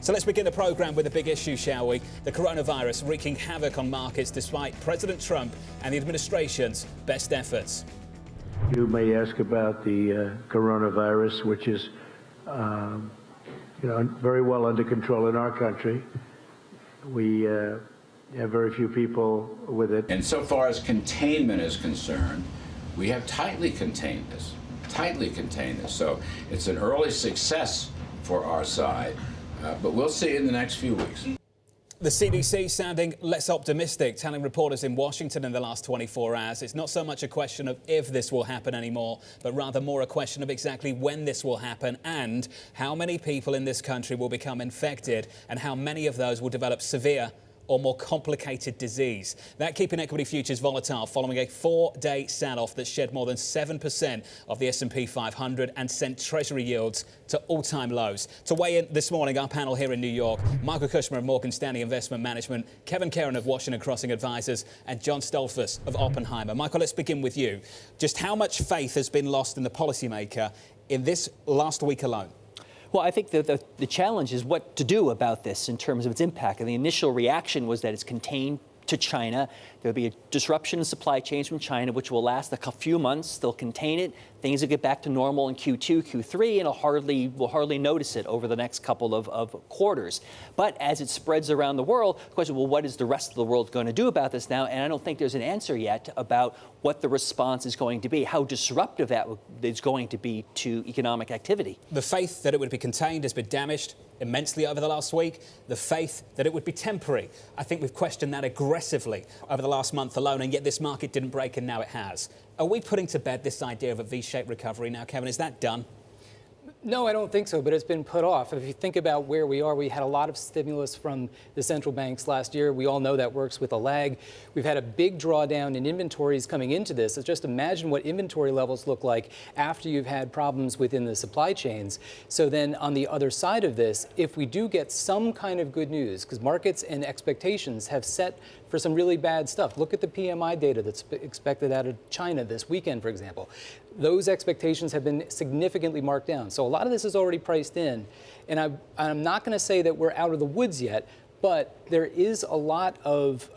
So let's begin the programme with a big issue, shall we? The coronavirus wreaking havoc on markets despite President Trump and the administration's best efforts. You may ask about the coronavirus, which is very well under control in our country. We have very few people with it. And so far as containment is concerned, we have tightly contained this. So it's an early success for our side, but we'll see in the next few weeks. The CDC sounding less optimistic, telling reporters in Washington in the last 24 hours it's not so much a question of if this will happen anymore, but rather more a question of exactly when this will happen and how many people in this country will become infected and how many of those will develop severe or more complicated disease. That keeping equity futures volatile following a 4-day sell-off that shed more than 7% of the S&P 500 and sent Treasury yields to all-time lows. To weigh in this morning, our panel here in New York, Michael Kushma of Morgan Stanley Investment Management, Caron of Washington Crossing Advisors, and John Stoltzfus of Oppenheimer. Michael, let's begin with you. Just how much faith has been lost in the policymaker in this last week alone? Well, I think the challenge is what to do about this in terms of its impact. And the initial reaction was that it's contained to China. There'll be a disruption in supply chains from China, which will last a few months. They'll contain it. Things will get back to normal in Q2, Q3, and we'll hardly notice it over the next couple of quarters. But as it spreads around the world, the question, well, what is the rest of the world going to do about this now? And I don't think there's an answer yet about what the response is going to be, how disruptive that is going to be to economic activity. The faith that it would be contained has been damaged immensely over the last week. The faith that it would be temporary, I think we've questioned that aggressively over the last month alone, and yet this market didn't break and now it has. Are we putting to bed this idea of a V-shaped recovery now, Kevin? Is that done? No, I don't think so, but it's been put off. If you think about where we are, we had a lot of stimulus from the central banks last year. We all know that works with a lag. We've had a big drawdown in inventories coming into this. So just imagine what inventory levels look like after you've had problems within the supply chains. So then on the other side of this, if we do get some kind of good news, because markets and expectations have set for some really bad stuff. Look at the PMI data that's expected out of China this weekend, for example. Those expectations have been significantly marked down. So a lot of this is already priced in. And I'm not going to say that we're out of the woods yet, but there is a lot of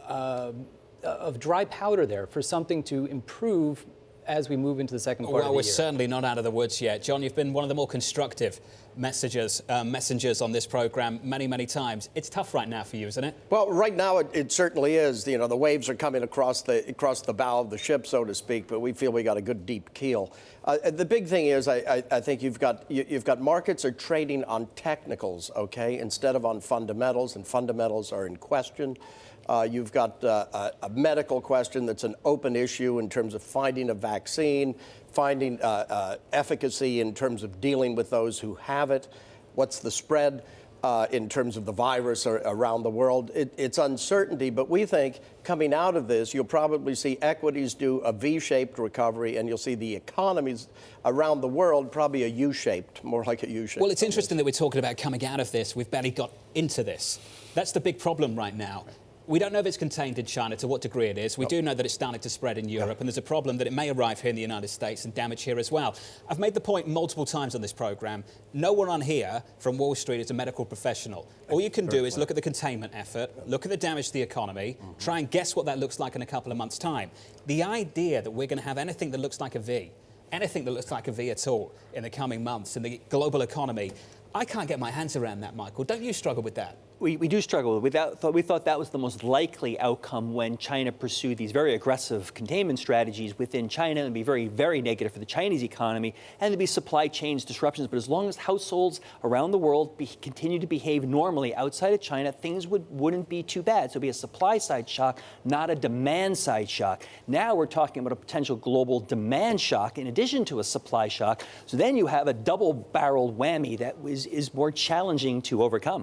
dry powder there for something to improve as we move into the second part of the year. Well, we're certainly not out of the woods yet. John, you've been one of the more constructive messengers on this program many times. It's tough right now for you, isn't it? Well, right now it certainly is. You know, the waves are coming across the bow of the ship, so to speak, but we feel we got a good deep keel. The big thing is I think you've got markets are trading on technicals, okay, instead of on fundamentals, and fundamentals are in question. You've got a medical question that's an open issue in terms of finding a vaccine, finding efficacy in terms of dealing with those who have it. What's the spread in terms of the virus around the world? It's uncertainty, but we think coming out of this, you'll probably see equities do a V-shaped recovery, and you'll see the economies around the world probably a U-shaped, more like a U-shaped. Well, it's interesting that we're talking about coming out of this. We've barely got into this. That's the big problem right now. We don't know if it's contained in China, to what degree it is. We do know that it's starting to spread in Europe, and there's a problem that it may arrive here in the United States and damage here as well. I've made the point multiple times on this program. No one on here from Wall Street is a medical professional. All you can do is look at the containment effort, look at the damage to the economy, try and guess what that looks like in a couple of months' time. The idea that we're going to have anything that looks like a V, anything that looks like a V at all in the coming months in the global economy, I can't get my hands around that, Michael. Don't you struggle with that? We do struggle with that. We thought that was the most likely outcome when China pursued these very aggressive containment strategies within China and be very negative for the Chinese economy, and there'd be supply chains disruptions. But as long as households around the world continue to behave normally outside of China, things wouldn't be too bad. So it'd be a supply side shock, not a demand side shock. Now we're talking about a potential global demand shock in addition to a supply shock. So then you have a double-barreled whammy that is more challenging to overcome.